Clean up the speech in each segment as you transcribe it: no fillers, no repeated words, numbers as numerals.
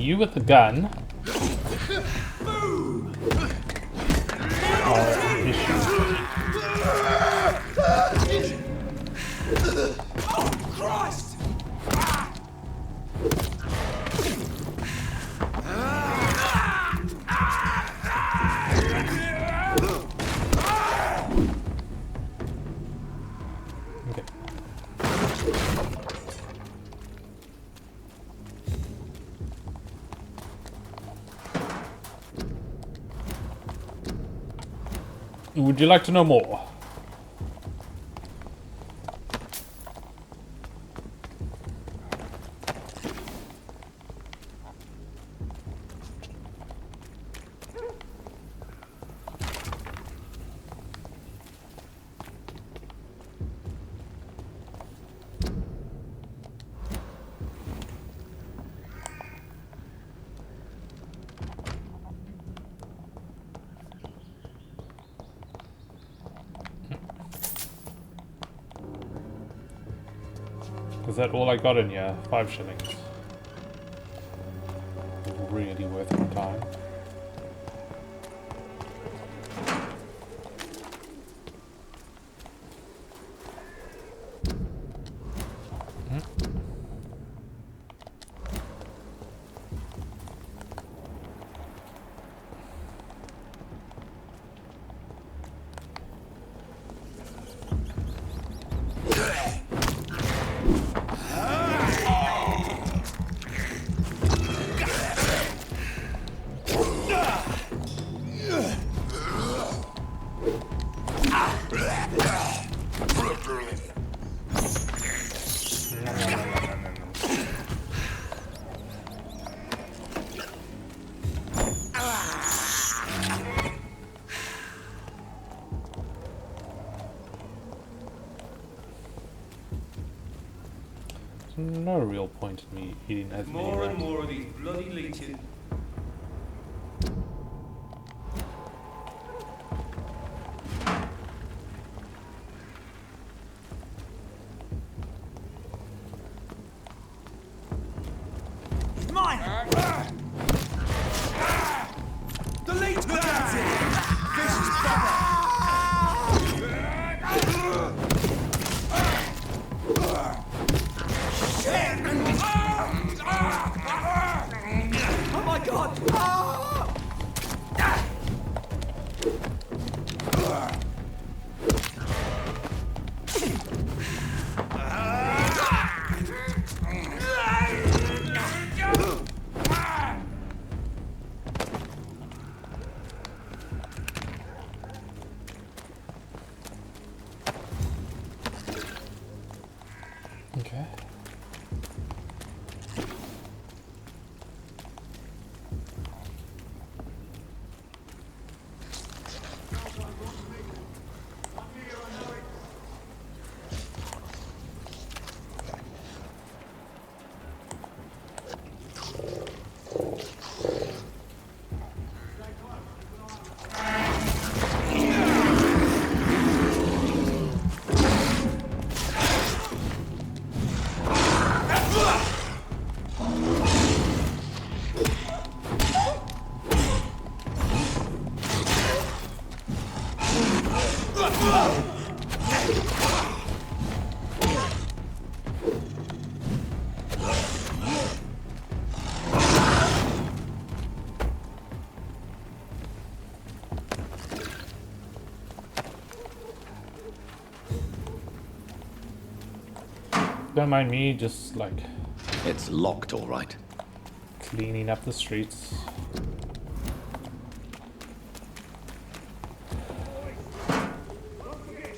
you with the gun are an issue. Oh, Christ! Okay. Would you like to know more? Is that all I got in here? 5 shillings. Really worth my time. No real point in me eating as many More and rats. more of these bloody leeches. Mine! The leech gets it! Vicious bugger! Oh my god! Okay. Don't mind me, just like It's locked, all right. cleaning up the streets.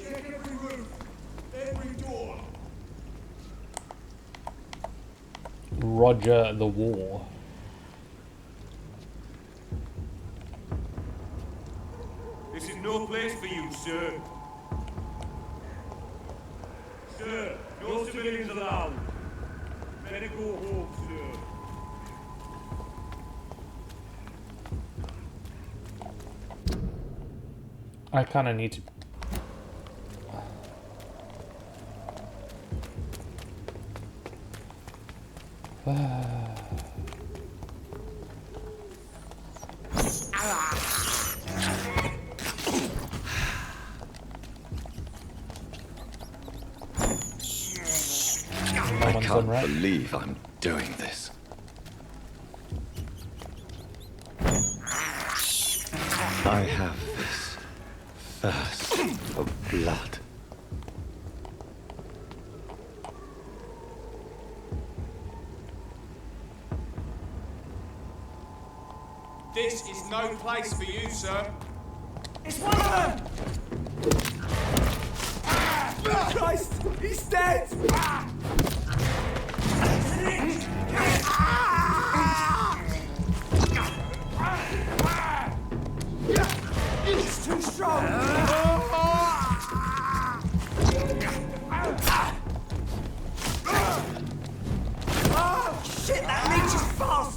Check every room, every door. Roger the wall. This is no place for you, sir. Sir, no civilians allowed. Better go home, sir. I kind of need to. some, can't right? believe I'm doing this. I have this thirst for blood. This is no place for you, sir. It's one of them! Christ, he's dead! It's too strong! Shit, that leech is fast!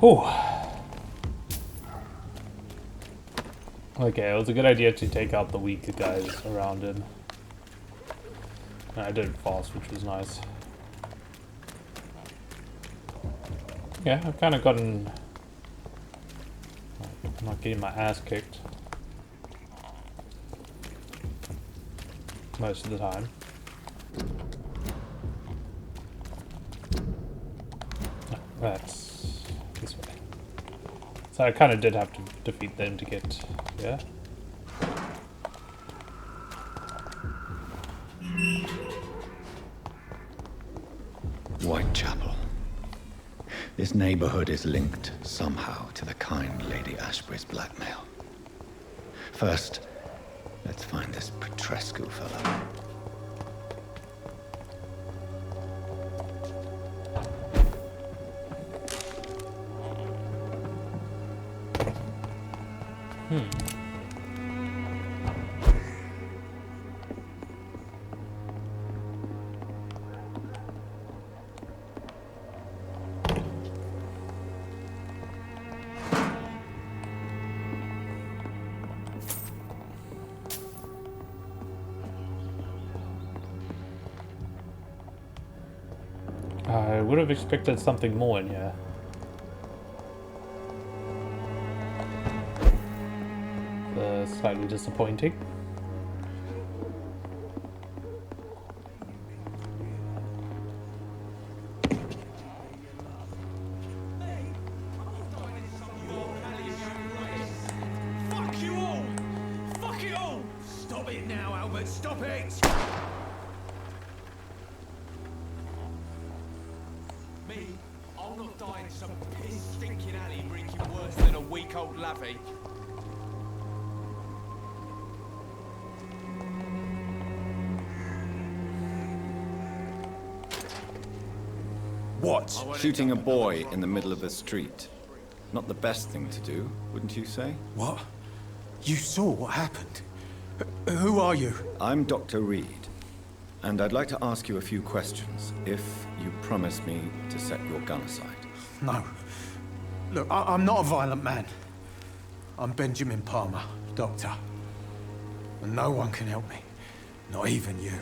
Oh. Okay, it was a good idea to take out the weaker guys around him. And I did it fast, which was nice. Yeah, I've kind of gotten... I'm not getting my ass kicked. Most of the time. That's this way. So I kind of did have to defeat them to get here. Whitechapel. This neighborhood is linked somehow to the kind Lady Ashbury's blackmail. First, let's find this Petrescu fellow. I would have expected something more in here. Slightly disappointing. Fuck you all! Fuck it all! Stop it now, Albert, stop it! Me? I'll not die in some piss stinking alley reeking worse than a week old lavvy. What? Shooting a boy in the middle of the street. Not the best thing to do, wouldn't you say? What? You saw what happened? Who are you? I'm Dr. Reed, and I'd like to ask you a few questions, if you promise me to set your gun aside. No. Look, I'm not a violent man. I'm Benjamin Palmer, doctor. And no one can help me. Not even you.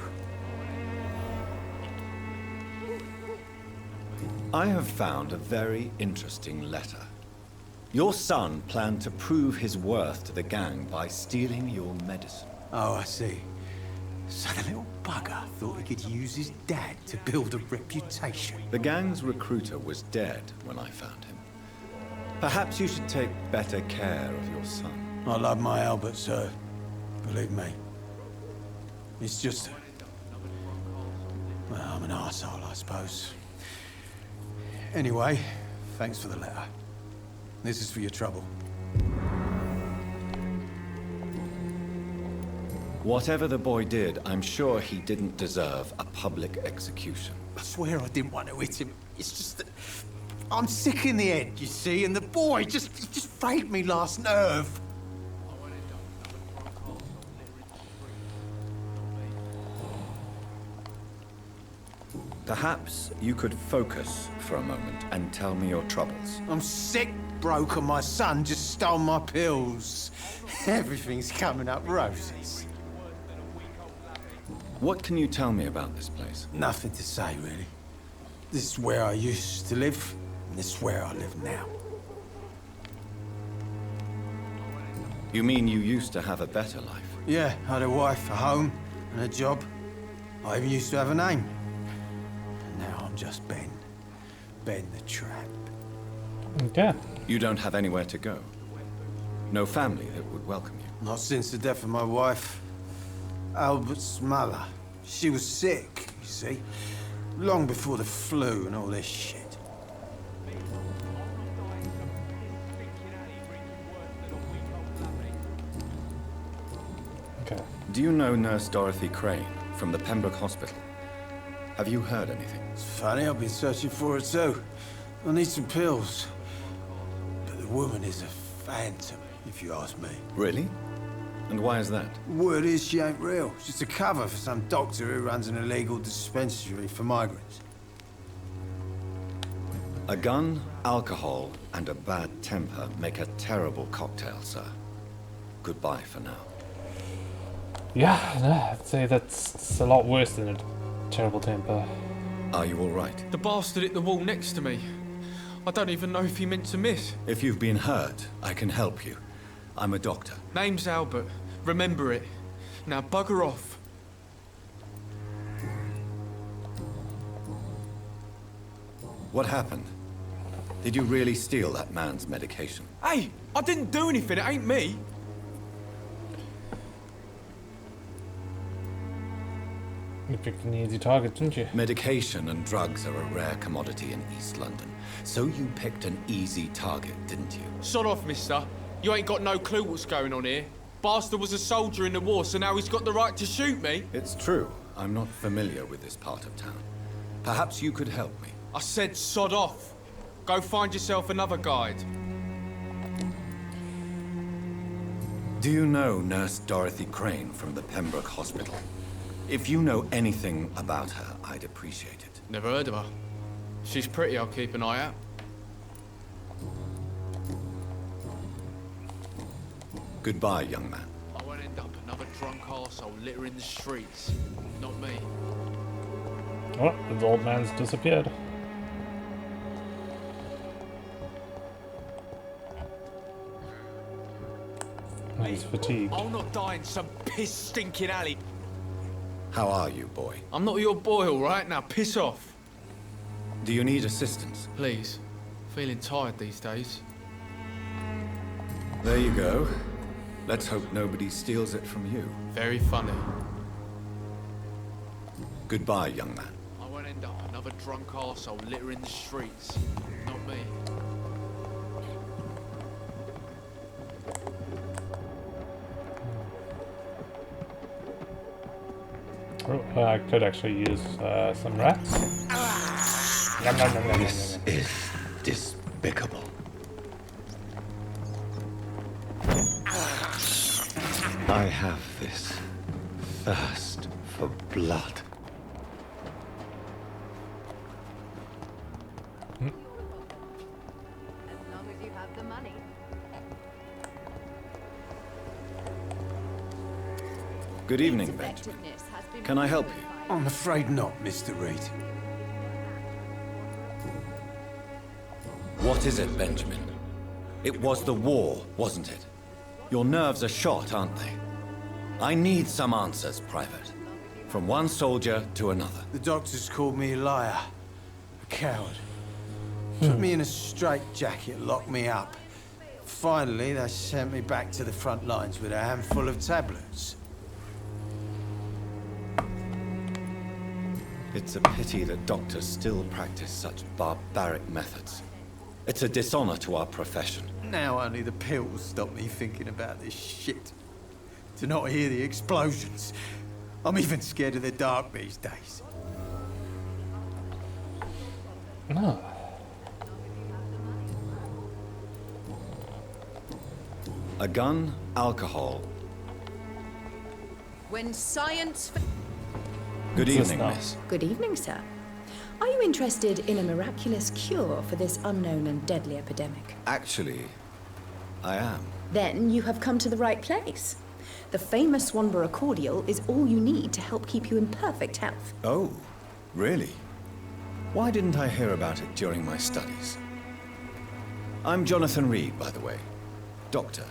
I have found a very interesting letter. Your son planned to prove his worth to the gang by stealing your medicine. Oh, I see. So the little bugger thought he could use his dad to build a reputation. The gang's recruiter was dead when I found him. Perhaps you should take better care of your son. I love my Albert, sir. Believe me. It's just... Well, I'm an arsehole, I suppose. Anyway, thanks for the letter. This is for your trouble. Whatever the boy did, I'm sure he didn't deserve a public execution. I swear I didn't want to hit him. It's just that... I'm sick in the head, you see, and the boy he just frayed me last nerve. Perhaps you could focus for a moment and tell me your troubles. I'm sick, broke, and my son just stole my pills. Everything's coming up roses. What can you tell me about this place? Nothing to say, really. This is where I used to live, and this is where I live now. You mean you used to have a better life? Yeah, I had a wife, a home, and a job. I even used to have a name. And now I'm just Ben. Ben the Trap. Okay. You don't have anywhere to go? No family that would welcome you? Not since the death of my wife, Albert's mother. She was sick, you see. Long before the flu and all this shit. Okay. Do you know Nurse Dorothy Crane from the Pembroke Hospital? Have you heard anything? It's funny, I've been searching for her too. I need some pills. But the woman is a phantom, if you ask me. Really? And why is that? Word is she ain't real. She's a cover for some doctor who runs an illegal dispensary for migrants. A gun, alcohol, and a bad temper make a terrible cocktail, sir. Goodbye for now. Yeah, no, I'd say that's a lot worse than a terrible temper. Are you all right? The bastard hit the wall next to me. I don't even know if he meant to miss. If you've been hurt, I can help you. I'm a doctor. Name's Albert. Remember it. Now bugger off. What happened? Did you really steal that man's medication? Hey, I didn't do anything. It ain't me. You picked an easy target, didn't you? Medication and drugs are a rare commodity in East London. So you picked an easy target, didn't you? Sod off, mister. You ain't got no clue what's going on here. Bastard was a soldier in the war, so now he's got the right to shoot me. It's true. I'm not familiar with this part of town. Perhaps you could help me. I said sod off. Go find yourself another guide. Do you know Nurse Dorothy Crane from the Pembroke Hospital? If you know anything about her, I'd appreciate it. Never heard of her. She's pretty, I'll keep an eye out. Goodbye, young man. I won't end up another drunk arsehole littering the streets. Not me. Oh, the old man's disappeared. He's fatigued. I'll not die in some piss-stinking alley. How are you, boy? I'm not your boy, all right? Now piss off. Do you need assistance? Please. Feeling tired these days. There you go. Let's hope nobody steals it from you. Very funny. Goodbye, young man. I won't end up another drunk arsehole littering the streets. Not me. Oh, I could actually use some rats. Yum, yum, yum, yum, This yum, yum. is despicable. I have this thirst for blood. As long as you have the money. Good evening, Its Benjamin. effectiveness has been Can I help you? verified. I'm afraid not, Mr. Reed. What is it, Benjamin? It was the war, wasn't it? Your nerves are shot, aren't they? I need some answers, Private. From one soldier to another. The doctors called me a liar, a coward. Put me in a straitjacket, locked me up. Finally, they sent me back to the front lines with a handful of tablets. It's a pity that doctors still practice such barbaric methods. It's a dishonor to our profession. Now only the pills stop me thinking about this shit. To not hear the explosions. I'm even scared of the dark these days. No. A gun, alcohol. When science... Good What's this evening, now? miss. Good evening, sir. Are you interested in a miraculous cure for this unknown and deadly epidemic? Actually, I am. Then you have come to the right place. The famous Swanborough cordial is all you need to help keep you in perfect health. Oh, really? Why didn't I hear about it during my studies? I'm Jonathan Reed, by the way. Dr.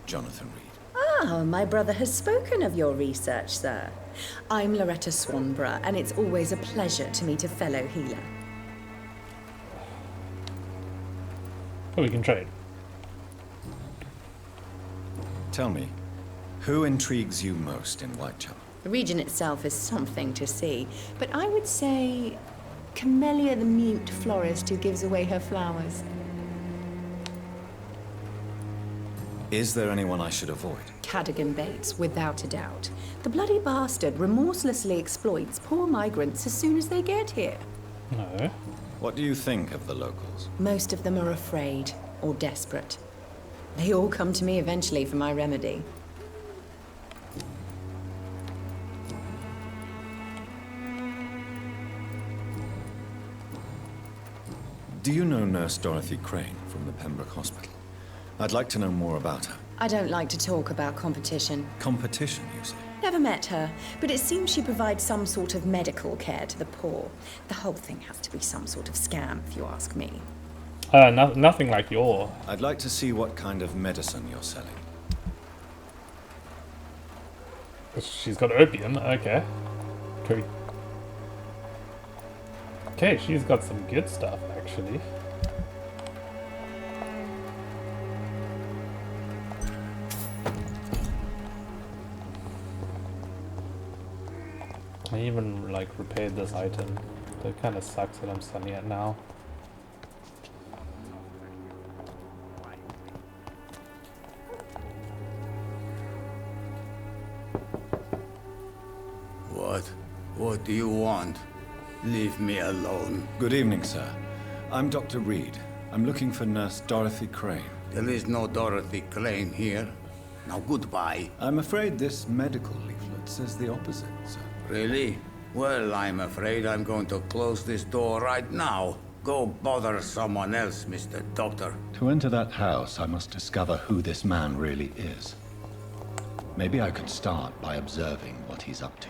Jonathan Reed. Ah, my brother has spoken of your research, sir. I'm Loretta Swanborough, and it's always a pleasure to meet a fellow healer. Oh, we can trade. Tell me, who intrigues you most in Whitechapel? The region itself is something to see, but I would say Camellia the mute florist who gives away her flowers. Is there anyone I should avoid? Cadogan Bates, without a doubt. The bloody bastard remorselessly exploits poor migrants as soon as they get here. No. What do you think of the locals? Most of them are afraid or desperate. They all come to me eventually for my remedy. Do you know Nurse Dorothy Crane from the Pembroke Hospital? I'd like to know more about her. I don't like to talk about competition. Competition, you say? Never met her, but it seems she provides some sort of medical care to the poor. The whole thing has to be some sort of scam, if you ask me. Nothing like your. I'd like to see what kind of medicine you're selling. She's got opium. Okay. True. Okay, she's got some good stuff actually. I even like repaired this item. That kind of sucks that I'm selling it now. What do you want? Leave me alone. Good evening, sir. I'm Dr. Reed. I'm looking for Nurse Dorothy Crane. There is no Dorothy Crane here. Now goodbye. I'm afraid this medical leaflet says the opposite, sir. Really? Well, I'm afraid I'm going to close this door right now. Go bother someone else, Mr. Doctor. To enter that house, I must discover who this man really is. Maybe I could start by observing what he's up to.